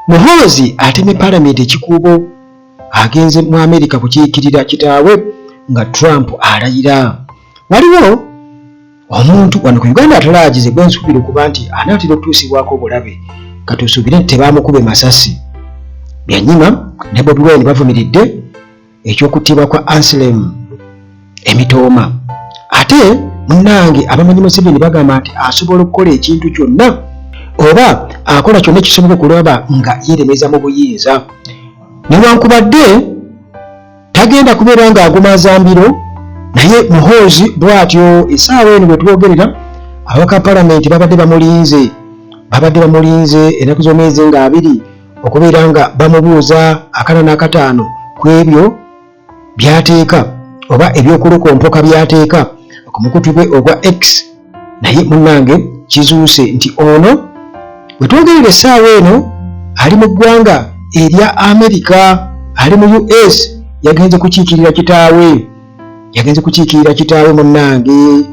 Muhoozi atemye Parliament ekikuubo agenze mu America kukiikirira kitaawe nga Trump alayira. Waliwo omuntu wano ku Uganda atalagize gwe nsubira okuba nti anaatera okutuusibwako obulabe katusuubire nti tebamukube masasi. Byanyima ne Bobi Wine bavumiridde ekyokuttibwa kwa Anselm Emitooma. Ate munnange abamanyi Museveni bagamba nti asobola okukola ekintu kyonna oba akola kyonna ekisoboka okulaba nga yeeremeza mu buyinza. Newankubadde tagenda kubeera ng'agumaza mbiro, naye Muhoozi bw'atyo essaawa eno bwe twogerera abaka Parliament babadde bamulinze ennaku z'omwezi nga 2 okubeera nga bamubuuza 45 ku ebyo byateeka oba ebyokulukompoka byateeka ku mukutu gwe ogwa X. Naye munnange kizuuse nti ono bwe twogerera essaawa eno ali mu ggwanga erya America, ali mu US, yagenze kukiikirira kitaawe munnange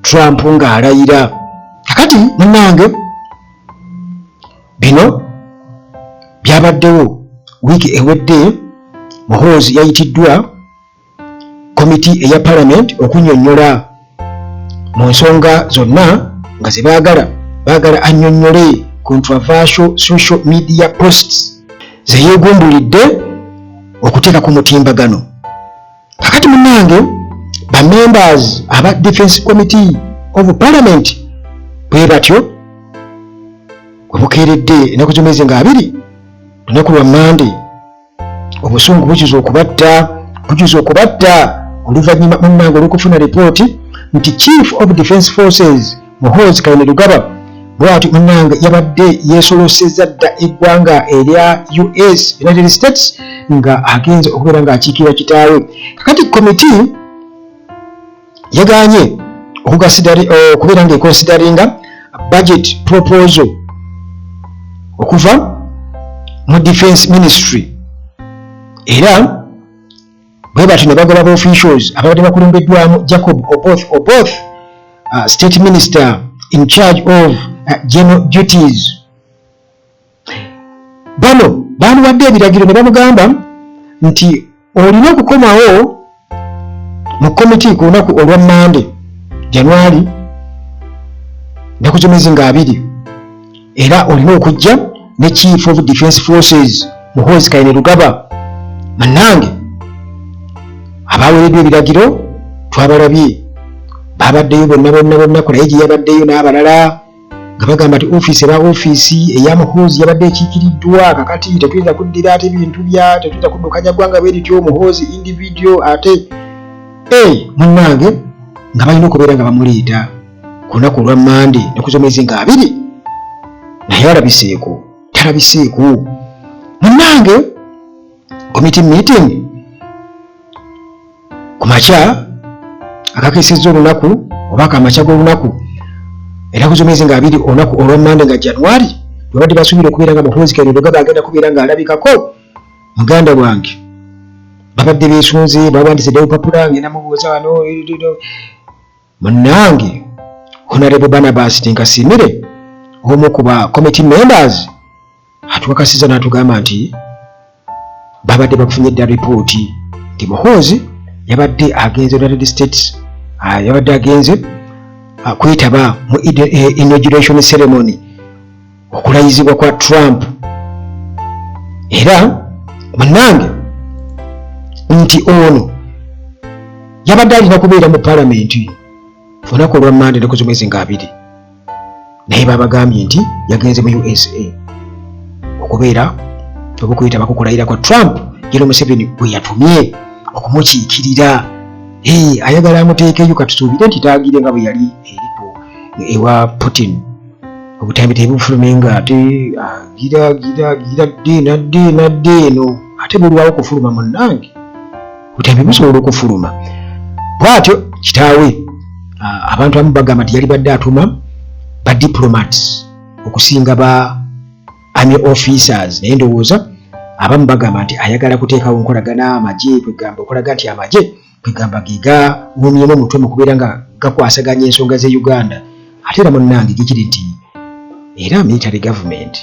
Trump ng'alayira. Kakati munnange bino byabaddewo wiiki ewedde. Muhoozi yayitiddwa komiti eya Parliament okunnyonnyola mu nsonga zonna nga ze baagala annyonnyole controversial social media posts ze yeegumbulidde okuteeka ku mutimbagano. Kakati munnange ba members aba Defence Committee of Parliament bwe batyo obukeeredde ennaku z'omwezi nga 2 lunaku lwa Monday obusungu bukiza okubatta oluvannyuma munnange olw'okufuna ripooti nti Chief of Defence Forces Muhoozi Kainerugaba bw'atyo munnange yabadde yeesolosezza dda eggwanga erya US, United States, nga agenze okubeera ng'akiikirira kitaawe. Kakati komiti yaganye okubeera ng'ekonsideringa budget proposal okuva mu Defence Ministry, era bwe batyo ne bagoba ba officials ababadde bakulembedwamu Jacob Oboth, State Minister in charge of general duties. Bano bamuwadde ebiragiro ne bamugamba nti olina okukomawo mu komiti ku lunaku olwa Monday January ennaku z'omwezi nga 2, era olina okujja ne Chief of Defence Forces Muhoozi Kainerugaba. Munnange abaweereddwa ebiragiro twabalabye, babaddeyo bonna kulaye gye yabaddeyo n'abalala nga bagamba nti ofiisi eya Muhoozi yabadde ekiikiriddwa. Kakati tetuyinza kuddira ate ebintu tetuyinza kuddukanya ggwanga bwe lityo Muhoozi individual ate munnange nga balina okubeera nga bamuleeta ku lunaku olwa Monday ennaku z'omwezi nga 2, naye talabiseeko munnange. Committee meeting ku makya akakeesezza olunaku oba akamakya g'olunaku ennaku z'omwezi nga 2 olunaku olwa Monday nga January bwe badde basuubira okubeera nga Muhoozi Kainerugaba agenda kubeera ng'alabikako. Muganda wange babadde beesunze bawandise ddepapula ngenda mubuuza wano munnange Honorable Barnabas Tinkasimire omu ku ba committee members atukakasiza n'atugamba nti babadde bakufunye dda ripooti nti Muhoozi yabadde agenze United States, yabadde agenze kwetaba mu inauguration ceremony okulayizibwa kwa Trump, era munnange nti ono yabadde alina kubeera mu Parliament olunaku olwa Monday ennaku z'omwezi nga 2, naye babagambye nti yagenze mu USA okubeera okuyitaba kukulayira kwa Trump Yoweri Museveni bwe yatumye okumukiikirira. Ayagala amuteekeyo katusuubire nti taagire nga bwe yali eripo ewa Putin. Obutambi tebufulume nga ate gira dde eno ate bulwawo okufuluma munnange. Obutambi busobola okufuluma. Bw'atyo kitaawe abantu abamu bagamba nti yali badde atuma ba diplomats okusinga ba army officers, naye ndowooza abamu bagamba nti ayagala kuteekawo nkolagana amagye kwegamba okulaga nti amagye kwegamba giga wumyemu omutwe mu kubeera nga gakwasaganya ensonga ze Uganda. Ate era munnange gikiri nti era military government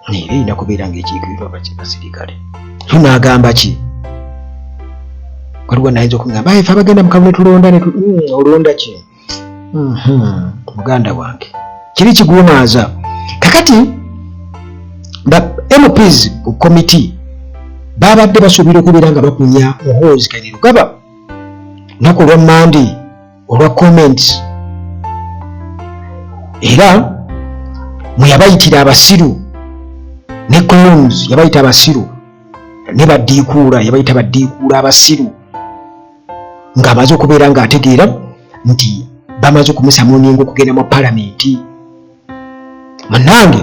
nerina kubeera ng'ekiikirirwa basirikale tunagamba ki waliwo nayinza okugamba efe abagenda mu kalulu tulonda olonda ki muganda wange kiri kiguumaaza kakati ba MPs ku committee babadde basuubira okubeera nga bakunya Muhoozi Kainerugaba lunaku olwa Monday olwa comments era mwe yabayitira abasiru ne clones yabayita abasiru ne baddiikuula yabayita baddiikuula abasiru ng'amaze okubeera ng'ategeera nti bamaze okumusamuninga okugenda mu palamenti. Munnange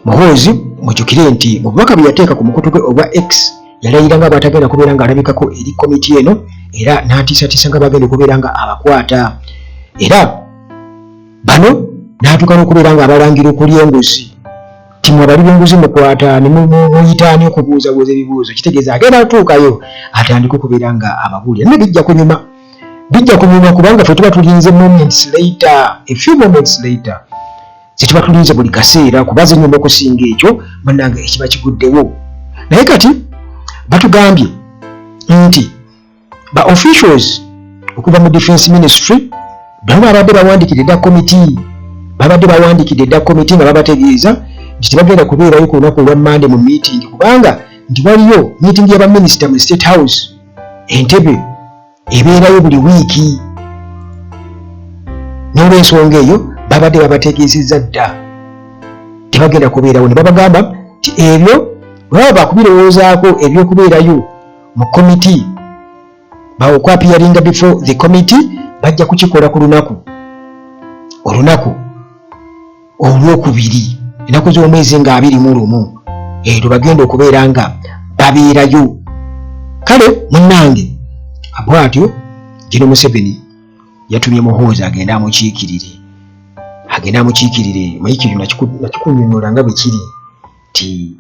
Muhoozi mujjukire nti mu bubaka bwe yateeka ku mukutu gwe obwa X yalayira nga bw'atagenda kubeera ng'alabikako eri komiti eno era n'atiisatiisa nga bagenda okubeera nga abakwata era bano n'atuuka n'okubeera ng'abalangira okulya enguzi timwe abali b'enguzi mukwata ne muyitaani okubuuzabuuza ebibuuzo kitegeeza agenda atuukayo atandika okubeera nga ababuulira naye bijja kunyuma kubanga ffe tuba tulinze a few moments later zetuba tulinze buli kaseera kubaza ennyuma okusinga ekyo bannange ekiba kiguddewo. Naye kati batugambye nti ba officials okuva mu defense ministry bano babadde bawandiikidde edda komiti nga babategeeza nti tebagenda kubeerayo ku lunaku olwa Monday mu meeting kubanga nti waliyo meeting y'abaminisita mu State House Entebbe ebeerayo buli wiiki n'olw'ensonga eyo babadde babategeezezza dda tebagenda kubeerawo ne babagamba nti ebyo baba bakubirowoozaako ebyokubeerayo mu komiti baokwapiyaringa before the committee bajja kukikola ku olunaku olwokubiri ennaku z'omwezi nga 21 ebyo bagenda okubeera nga babeerayo. Kale munnange bw'atyo Gen. Museveni yatumye Muhoozi agenda amukiikirire mayikiri nakikunnyonnyola nga bwe kiri ti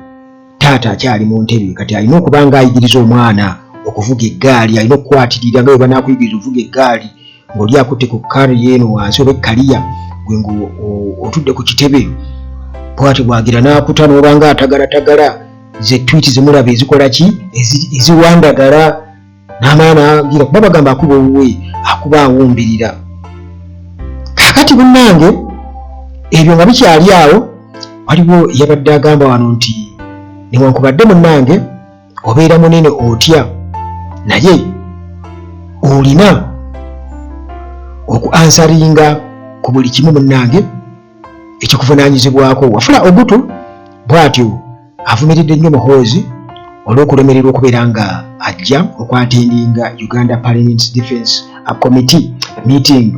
taata akyali mu ntebe kati alina okuba nga ayigiriza omwana okuvuga eggaali alina okukwatirira nga bwe banaakuyigiriza okuvuga eggaali ng'oli akutte ku kari eno wansi oba ekkaliya gwe otudde ku kitebe bw'ati bwagira n'akuta n'oba nga atagalatagala ze twiti zimulaba ezikola ki eziwandagala n'amala n'agira kuba bagamba akuba owuwe akuba awumbirira. Kakati bunnange ebyo nga bikyali awo waliwo yabadde agamba wano nti newankubadde munnange obeera munene otya naye olina okuansaringa ku buli kimu munnange ekikuvunaanyizibwako. Wafula Ogutu bw'atyo avumiridde nnyo Muhoozi olw'okulemererwa okubeera nga ajja okwatendinga Uganda Parliament Defence Committee meeting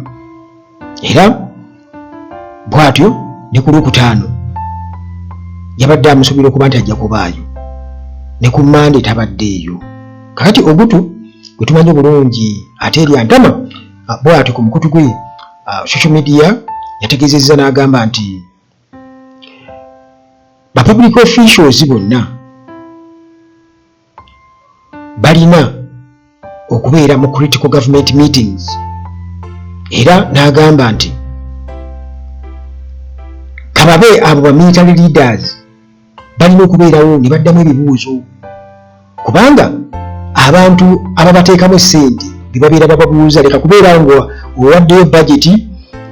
era bw'atyo ne ku Lwokutaano yabadde amusuubira okuba nti ajja kubaayo ne ku Monday tabaddeeyo. Kakati Ogutu gwe tumanyi bulungi ate eryantama bw'atyo ku mukutu gwe social media yategeezezza n'agamba nti ba public officials bonna balina okubeera mu critical government meetings era n'agamba nti kababe abo ba military leaders balina okubeerawo ne baddamu ebibuuzo kubanga abantu ababateekamu ssente bebabeera bababuuza leka kubeera ngo owaddeyo budget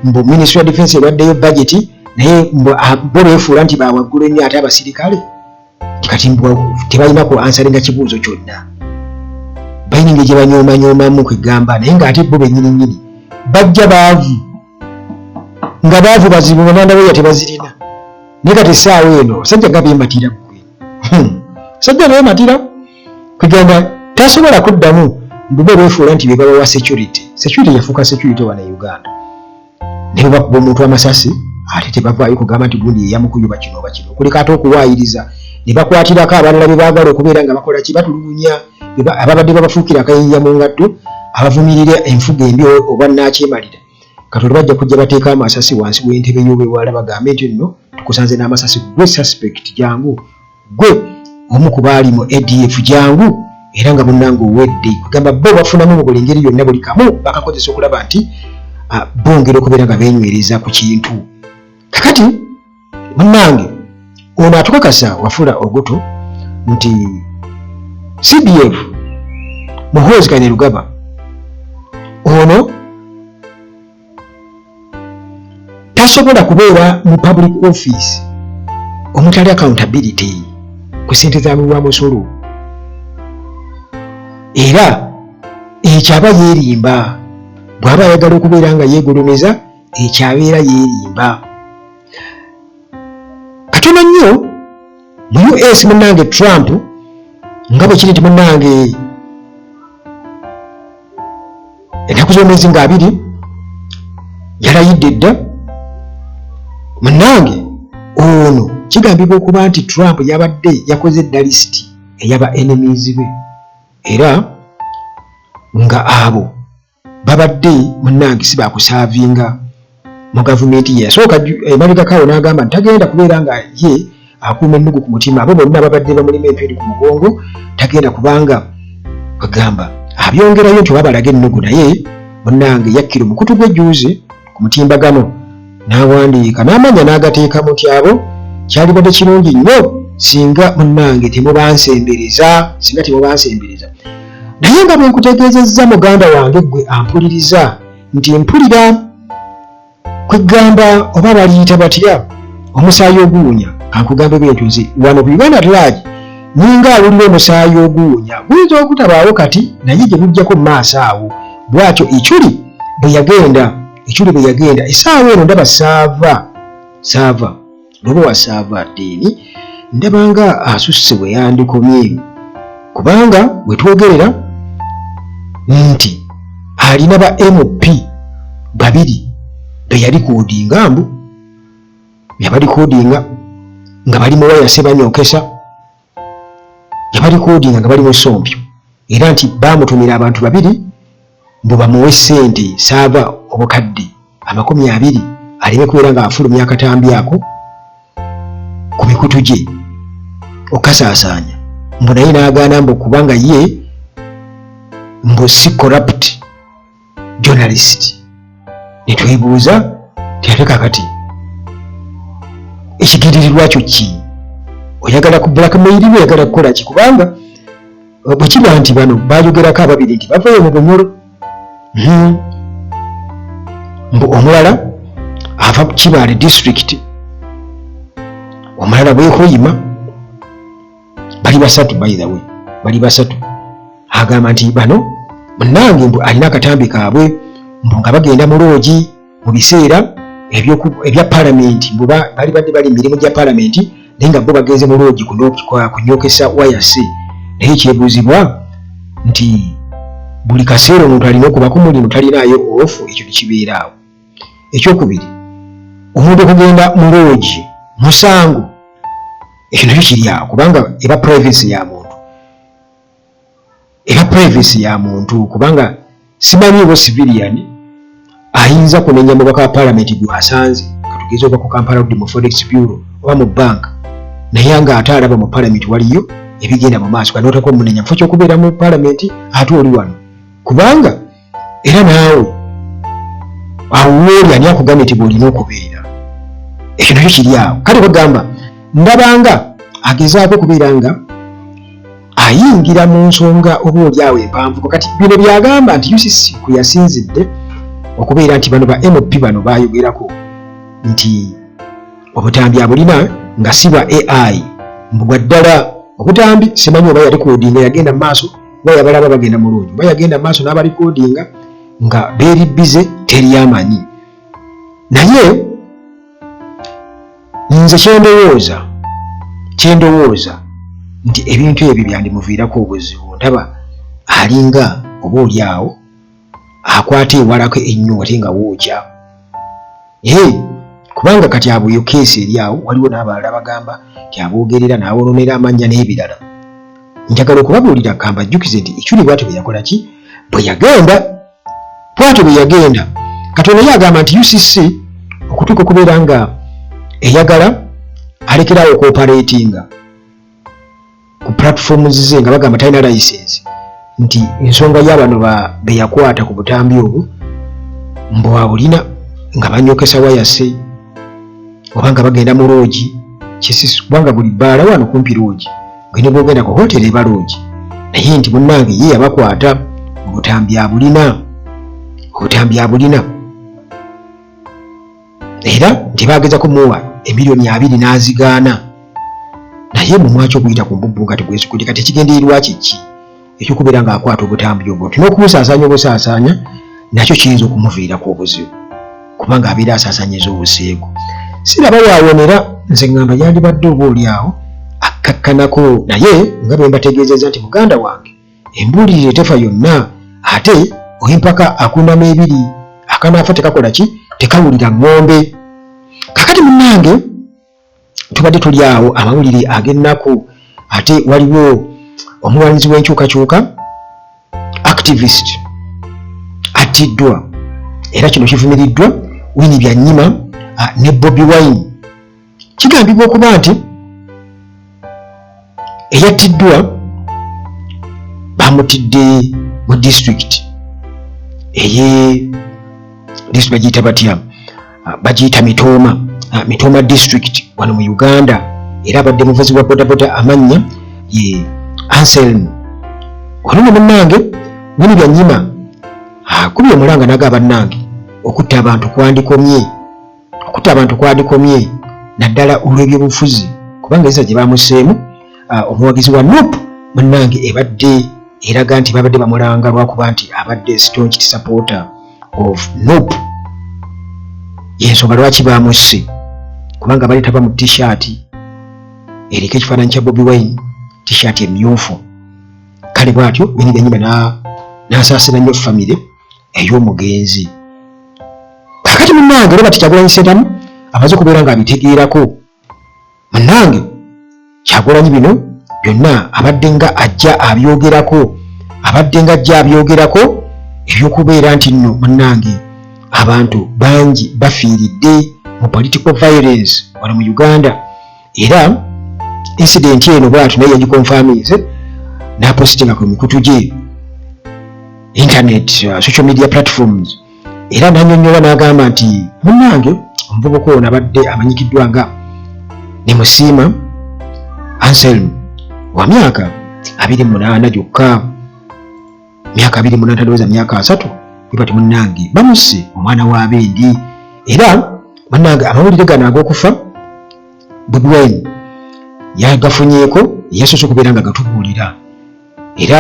mbu Ministry of Defence ewaddeyo budget naye bo beefuula nti bawaggulu ennyo ate abasirikale kati tebalina ku ansaringa kibuuzo kyonna balina engeri gye banyoomanyoomamu kwegamba naye ng'ate bo bennyininyini bajja baavu nga baavu bazibu banandaweya tebazirina naye kati essaawa eno sajja nga beematira sajja beematira kwegamba tasobola kuddamu mbubo beefuula nti bebabawa security yafuuka security wana Uganda ne bakuba omuntu amasasi ate tebavaayo kugamba nti gundi yeyamukuyuba kino oba kino kuleka ate okuwaayiriza ne bakwatirako abalala be baagala okubeera nga bakola ki batulugunya ababadde babafuukira akayiiya mu ngatto abavumirira enfuga embi oba nakyemalira katono bajja kujja bateeka amasasi wansi w'entebe y'obwewala bagambe nti nno tukusanze n'amasasi gwe suspect jangu gwe omu ku baali mu ADF jangu era nga munnange owedde kugamba bo bafunamu mu buli ngeri yonna buli kamu bakakozesa okulaba nti bongera okubeera nga beenywereza ku kintu. Kakati munnange ono atukakasa Wafula Ogutu nti CDF Muhoozi Kainerugaba ono tasobola kubeera mu public office omutali accountability ku ssente za musolo, era ekyaba yeerimba bw'aba ayagala okubeera nga yeegolomeza ekyabeera yeerimba. Katono nnyo mu US munnange Trump nga bwe kiri nti munnange ennaku z'omwezi nga 2 yalayidde dda munnange ono kigambibwa okuba nti Trump yabadde yakoze dda lisiti eyaba enemies be, era nga abo babadde munnange si bakusaavinga mu gavumenti ye. Yasooka emabega kawo n'agamba nti tagenda kubeera nga ye akuuma ennugu ku mutima abo bonna babadde bamulima empindi ku mugongo, tagenda kubanga bagamba abyongerayo nti wabalaga ennugu, naye munnange yakkira omukutu gw'ejjuuzi ku mutimbagano n'awandiika n'amanya n'agateeka mu tyabo kyalibadde kirungi nnyo singa munnange temubansembereza, naye nga bwe nkutegeezezza muganda wange gwe ampuliriza nti mpulira kwegamba oba baliyita batya omusaayi oguwunya. Kankugambe bwentyo nze wano ku Uganda Lodge ninga awulira omusaayi oguwunya guyinza okutabaawo kati naye gye gujjako mu maaso awo. Bwatyo Ichuli bwe yagenda essaawa eno ndaba saava loba wa saava ddeeni ndaba nga asusse bwe yandikomye, kubanga bwe twogerera nti alina ba MP 2 be yalikoodinga yabalikoodinga nga bali mu waya Sebanyokesa, yabalikoodinga nga bali mu Sompyo, era nti bamutumira abantu 2 mbu bamuwe ssente saava obukadde 20 aleme kubeera nga afulumya akatambi ako ku mikutu gye okasaasaanya, mbu naye n'agaana mbu kubanga ye mbu si corrupt journalist. Ne twebuuza ate kakati ekigiririrwa kyo ki? Oyagala ku blackmail we oyagala kukola ki? Kubanga bwe kiba nti bano baayogerako ababiri nti bavayo mu Bunyoro, mbu omulala ava Kibaale district, omulala Bwekoyima, bali 3 by the way, bali 3. Agamba nti bano munnange mbu alina akatambi kaabwe mbu nga bagenda mu loogi mu biseera ebya parliament, mbu bali badde bali mirimu gya parliament naye nga bo bagenze mu loogi kunyokesa wayase. Naye kyebuuzibwa nti buli kaseera omuntu alina okuba ku mulimu talinaayo ofu, ekyo tekibeeraawo. Ekyokubiri, omuntu okugenda mu loogi musango, ekyo nakyo kiri awo kubanga eba privacy ya muntu, kubanga simanyiiwo civilian ayinza kunenya mubaka wa parliament gwasanze katugeze oba ku Kampala mu Forex Bureau oba mu bank, naye nga ate alaba mu parliament waliyo ebigenda mu maaso kanootako munenya mufo ky'okubeera mu parliament ate oli wano, kubanga era naawe awuuli ani akugambye nti bw'olina okubeera. Ekyo nakyo kiri awo. Kale bagamba ndabanga agezaako okubeera nga ayingira mu nsonga oba oli awo empanvu, kati bino byagamba nti UCC kwe yasinzidde okubeera nti bano ba MP bano bayogerako nti obutambi abulina nga si bwa AI, mbugwa ddala obutambi simanyi oba yalikoodinga yagenda mu maaso oba yabalaba bagenda mu loogi oba yagenda mu maaso n'abalikoodinga nga beeri bize teri amanyi. Naye nze kyendowooza nti ebintu ebyo byandimuviirako obuzibu. Ndaba alinga oba oli awo akwata ewalako ennyo ate nga wookya, kubanga kati abo yo keesi eri awo, waliwo n'abalala bagamba nti aboogerera n'aboononera amannya n'ebirala. Njagala okubabuulira kamba jjukize nti Ichuli bwatyo bwe yakola ki, bwatyo bwe yagenda. Katonda ye agamba nti UCC okutuuka okubeera nga eyagala alekerawo okuoperatinga ku platforms ze nga bagamba talina license, nti ensonga y'abano be yakwata ku butambi obwo mbu abulina nga banyokesa wayase oba nga bagenda mu loogi Kisisu kubanga buli bbaala wano kumpi loogi gwe ne bwogenda ku hoteri eba loogi naye nti munnange ye yabakwata obutambi abulina era nti baageza kumuwa emiliyoni 2 n'azigaana naye mumwaki okuyita ku mbubbu nga tegwesukudde kati ekigendererwa kiki ekyokubeera ng'akwata obutambi obwo n'okubusaasaanya obusaasaanya nakyo kiyinza okumuviirako obuzibu kubanga abeera asaasaanyiza obuseego siraba waawonera nze ŋŋamba yandibadde oba oli awo akkakkanako naye nga bwe mbategeezezza nti muganda wange embuulirire tefa yonna ate oyempaka akundamu ebiri akanaafa tekakola ki tekawulira ŋŋombe kakati munnange tubadde tuli awo amawulire ag'ennaku ate waliwo omulwanizi w'enkyukakyuka activist attiddwa era kino kivumiriddwa Winnie Byanyima ne Bobi Wine kigambibwa okuba nti eyattiddwa bamutidde mu district bagiyita batya bagiyita Mitooma district wano mu Uganda era abadde muvuzi wa bodaboda amannya ye Anselm olwo munnange Winnie Byanyima akubye omulanga naga bannange okutta abantu kwandikomye naddala olw'ebyobufuzi kubanga eza gye bamuseemu omuwagizi wa NUP munnange ebadde eraga nti babadde bamulanga lwakuba nti abadde staunch supporter of NUP yensonga lwaki bamusse kubanga baleeta mu t-shirt eriko ekifaananyi kya Bobi Wine t-shirt emyufu kale bwatyo Winnie Byanyima n'asaasira nnyo famire ey'omugenzi kakati munnange olwo bati Kyagulanyi Ssentamu amaze okubeera ng'abitegeerako munnange Kyagulanyi bino byonna abadde nga ajja abyogerako ebyokubeera nti nno munnange abantu bangi bafiiridde mu political violence wano mu Uganda era incident eno bwatu naye yagikonfamize n'apositinga ku mikutu gye internet social media platforms era n'annyonnyola n'agamba nti munnange omuvubuka ono abadde amanyikiddwa nga ne Musiima Anselm wa myaka 28 gyokka myaka 28 talowooza myaka 3 bati munnange bamusse omwana wa Bendi era munnange amawulire gano ag'okufa Bobi Wine yagafunyeeko yasoose okubeera nga gatubuulira era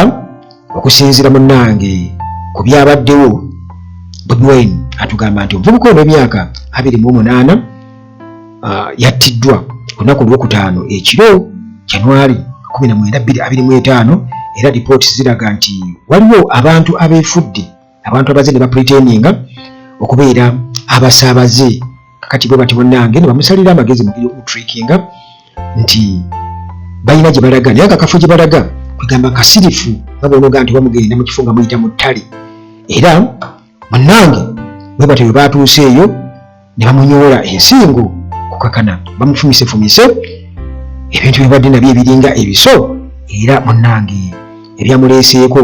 okusinziira munnange ku byabaddewo Bobi Wine atugamba nti omuvubuka ono emyaka 28 yattiddwa ku lunaku olwokutaano ekiro January 19, 2025 era lipooti ziraga nti waliwo abantu abeefudde abantu abaze ne bapretendinga okubeera abasaabaze kakati bwe bati munnange ne bamusalira amagezi mu trackinga nti balina gye balaga naye akakafo gye balaga kwegamba kasirifu nga bw'onoga nti bamugenda mu kifo nga muyita mu ttale era munnange bwe batyo bwe baatuuseeyo ne bamunyoola ensingo kukakana bamufumisefumise ebintu byebadde nabyo ebiringa ebiso era munnange ebyamuleeseeko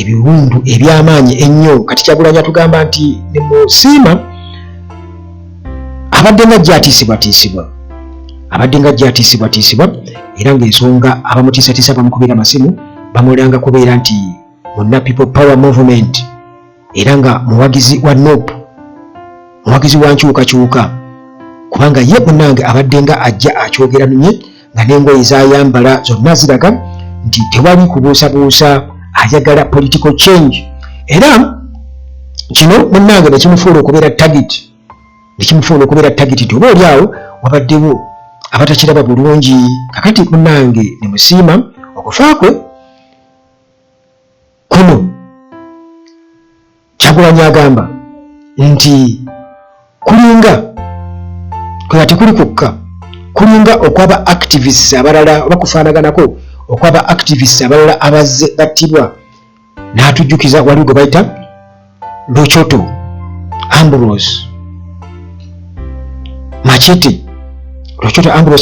ebiwundu eby'amaanyi ennyo kati Kyagulanyi atugamba nti ne Musiima abadde nga gyatiisibwatiisibwa era ng'ensonga abamutiisatiisa bamukubira amasimu bamulanga kubeera nti muna People Power Movement era nga muwagizi wa NUP muwagizi wa nkyukakyuka kubanga ye munnange abadde nga ajja akyogera numye nga n'engoye z'ayambala zonna ziraga nti tewali kubuusabuusa ayagala political change era kino munnange nekimufuula okubeera target nti oba oli awo wabaddewo abatakiraba bulungi kakati munnange ne Musiima okufa kwe kuno Kyagulanyi agamba nti kulinga kwati kuli kukka kulinga okwaba activists abalala bakufaanaganako okwaba activists abalala abazze battibwa n'atujjukiza waliwo gwe bayita Luchoto Ambrose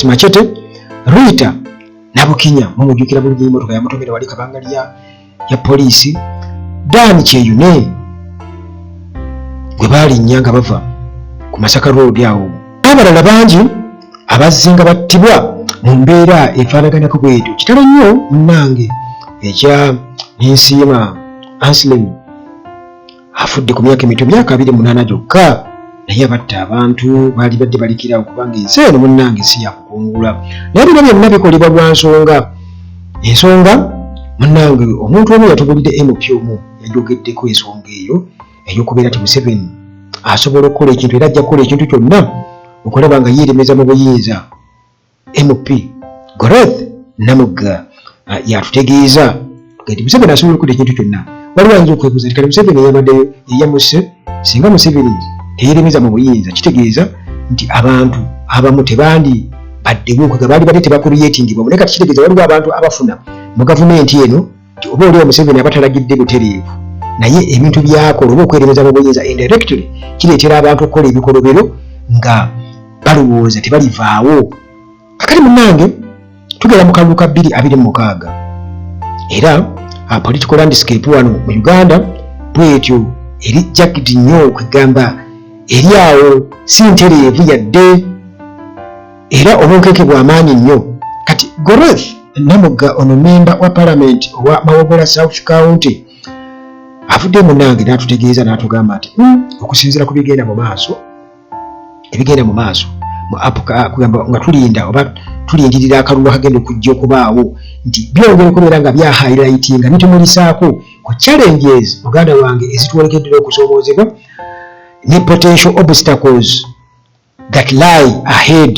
Machete Rita Nabukinya mumujjukira bulungi emmotoka yamutomera wali kabanga ya poliisi Dan Kyeyune gwe balinnya nga bava ku Masaka Road awo abalala bangi abazzenga battibwa mu mbeera efaanaganako bwetyo. Kitalo nnyo munnange ekya Nsiima Anselm afudde ku myaka emito, myaka 28 gyokka, naye abatta abantu baali badde balikirawo kubanga ensi eno munnange si yakukungula. Naye bino byonna bikolebwa lwa nsonga. Ensonga munnange, omuntu omu yatubulidde MP omu yajogeddeko ensonga eyo ey'okubeera nti Museveni asobola okukola ekintu era ajja kukola ekintu kyonna okulaba nga yeeremeza mu buyinza. MP Goroth Namugga yatutegeeza nti Museveni asobola okukola ekintu kyonna. Waliwo ayinza okwebuuza nti kale Museveni eyabaddeyo eyamuse, singa Museveni teyeeremeza mu buyinza, kitegeeza nti abantu abamu tebandi baddewo kwega baali badde tebakuliyetingibwa. Naye kati kitegeeza waliwo abantu abafuna mu gavumenti eno nti oba oliwo Museveni abatalagidde butereevu, naye ebintu byakola oba okweremeza mu buyinza indirectly kireetera abantu okukola ebikolobero nga balowooza tebalivaawo. Kakati munnange tugera mu kalulu ka 2026 era political landscape wano mu Uganda bwetyo eri jagged nnyo kwegamba eri awo si ntereevu yadde era obunkenke bw'amaanyi nnyo. Kati Goroth Namugga ono memba wa parliament owa Mawogola South County afudde munnange n'atutegeeza n'atugamba nti okusinziira ku bigenda mu maaso kugamba nga tulinda oba tulindirira akalulu akagenda okujja okubaawo nti byongera okubeera nga bya highlightinga bitumulisaako ku challenges muganda wange ezituwolekeddera okusoomoozebwa ne potential obstacles that lie ahead.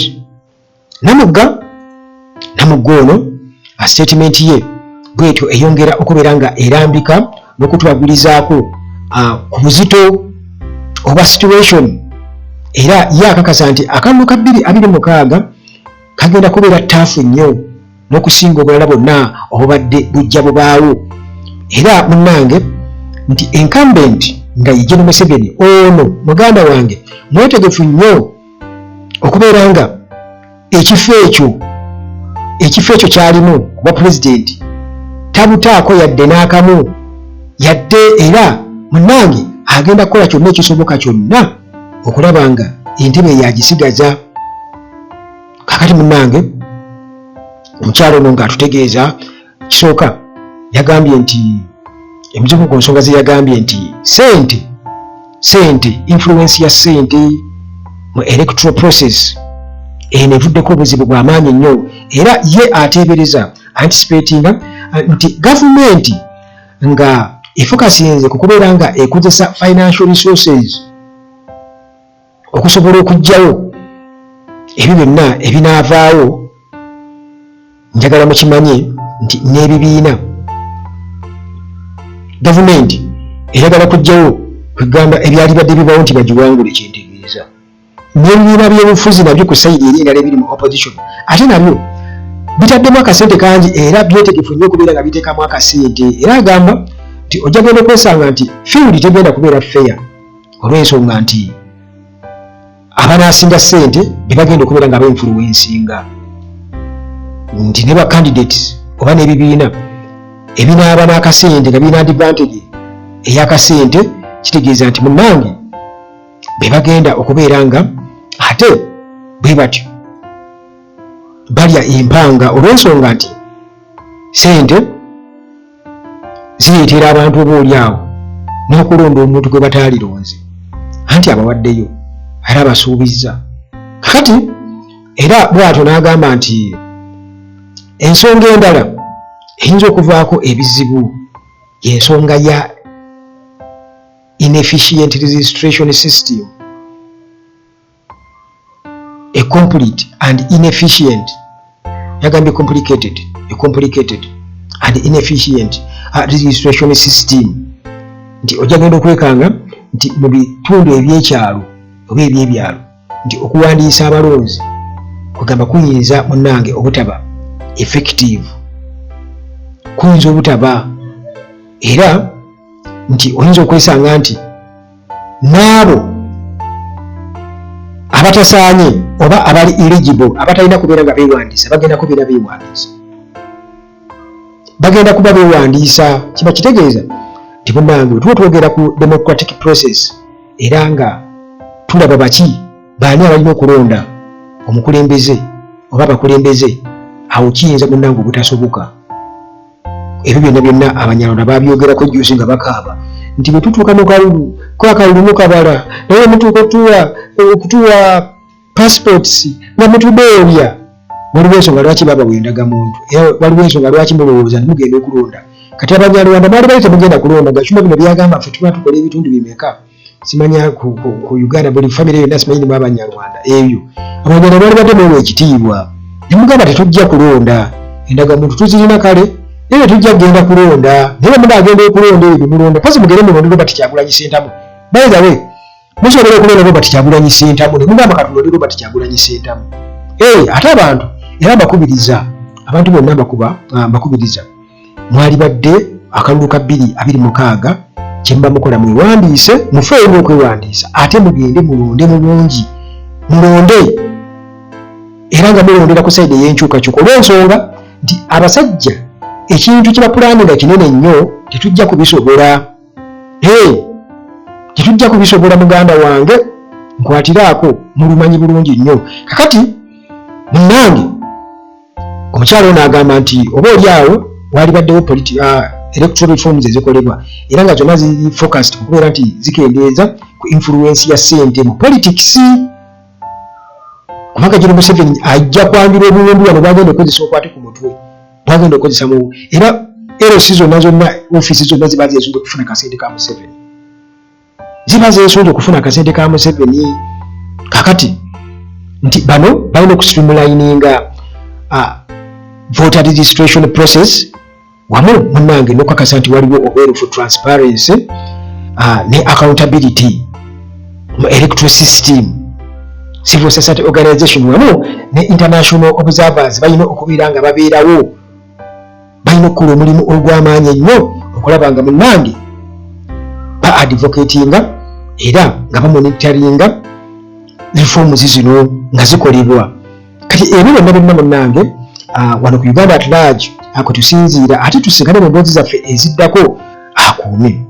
Namugga ono statement ye bwetyo eyongera okubeera nga erambika n'okutwagulizaako ku buzito obwa situation era yakakasa nti akalulu ka 2026 kagenda kubeera ttaafu nnyo n'okusinga obulala bwonna obubadde bujja bubaawo. Era munnange nti incumbent nga ye Gen. Museveni ono muganda wange mwetegefu nnyo okubeera nga ekifo ekyo kyalimu kuba pulezidenti tabutaako yadde n'akamu yadde, era munnange agenda kukola kyonna ekisoboka kyonna okulaba nga entebe yagisigaza. Kakati munnange omukyalo ono ng'atutegeeza kisooka yagambye nti emuzimu ku nsonga ze yagambye nti sente influence ya sente mu electoral process eno evuddeko obuzibu bw'amaanyi nnyo, era ye ateebereza anticipatinga nti gavumenti nga efokasinze ku kubeera nga ekozesa financial resources okusobola okuggyawo ebyo byonna ebinaavaawo. Njagala mukimanye nti n'ebibiina gavumenti eyagala kuggyawo kwegamba ebyali badde bibawo nti bagiwangule kyentegeeza. N'ebibiina by'obufuzi nabyo ku sayidi eri endala ebiri mu opposition ate nabyo bitaddemu akasente kangi era byetegefu nnyo okubeera nga biteekamu akasente. Era agamba nti ojja genda okwesanga nti field tegenda kubeera fair olw'ensonga nti abanaasinga ssente be bagenda okubeera nga bainfluencinga nti ne ba candidates oba n'ebibiina ebinaaba n'akasente nga birina advantage ey'akasente, kitegeeza nti munnange be bagenda okubeera nga ate bwe batyo balya empanga olw'ensonga nti ssente zireetera abantu oboolyawo n'okulonda omuntu gwe bataalironze anti abawaddeyo era abasuubizza. Kakati era bw'atyo n'agamba nti ensonga endala eyinza okuvaako ebizibu y'ensonga ya inefficient registration system. A complete and inefficient, yagambye complicated and inefficient registration system. Nti ojja genda okwekanga nti mu bitundu ebyekyalo oba ebyebyalo nti okuwandiisa abalonzi kugamba kuyinza munnange obutaba effective, kuyinza obutaba, era nti oyinza okwesanga nti n'abo abatasaanye oba abali eligible abatalina kubeera nga beewandiisa bagenda kubeera beewandiisa, bagenda kuba beewandiisa. Kiba kitegeeza nti munnange tuba twogera ku democratic process era nga tulaba baki baani abalina okulonda omukulembeze oba abakulembeze awo kiyinza munnange obutasoboka. Ebyo byonna Abanyarwanda babyogerako juzi nga bakaaba nti bwe tutuuka mu kalulu akalulu mukabala naye mutuuka okutuwa passports nga mutubeerya. Waliwo ensonga lwaki baba bwendagamuntu, waliwo ensonga lwaki mulowooza ntimugenda okulonda. Kati Abanyarwanda baali bali temugenda kulonda gakima bino byagamba ffe tuba tukola ebitundu bimeka. Simanya ku Uganda buli famire yonna simanyi nimu Abanyarwanda ebyo. Abanyarwanda baali batemewa ekitiibwa nemugamba tetujja kulonda endagamuntu tuzirina kale naye tujja kugenda kulonda naye munaagenda okulonda ebyo mulonda pasi mugende mulonde Robert Kyagulanyi Ssentamu. By the way musobola okulonda Robert Kyagulanyi Ssentamu ne mugamba katulonde Robert Kyagulanyi Ssentamu. Ate abantu era mbakubiriza abantu bonna mbakubiriza mwali badde akalulu ka 2026 kyemba mukola mwewandiise mufeeyo okwewandiisa ate mugende mulonde mulungi mulonde era nga mulondera ku sayidi ey'enkyukakyuka olw'ensonga nti abasajja ekintu kye bapulaninga kinene nnyo tetujja kubisobola. Tetujja kubisobola muganda wange nkwatiraako mulumanyi bulungi nnyo. Kakati munnange omukyalo ono agamba nti oba oliawo wali baddewo electoral reforms ezikolebwa era nga zonna ziri focused okubeera nti zikendeeza ku influence ya ssente mu politics. Kubanga gino Museveni ajja kwanjula obulundu wano bwagenda okozesa okwate ku mutwe bwagenda okozesa mu era LC zonna ofiisi zonna ziba zeesunze okufuna akasente ka Museveni, ziba zeesunze okufuna akasente ka Museveni. Kakati nti bano balina okustreamlininga voter registration process wamu munnange n'okukakasa nti waliwo obwerufu transparency ne accountability mu electoral system. Civil society organization wamu ne international observers balina okubeera nga babeerawo, balina okukola omulimu ogw'amaanyi ennyo okulaba nga munnange ba-advocatinga era nga bamonitoringa reforms zino nga zikolebwa. Kati ebyo byonna munnange wano ku Uganda at large ako tusinziira ate tusinkane mu mboozi zaffe eziddako akuume.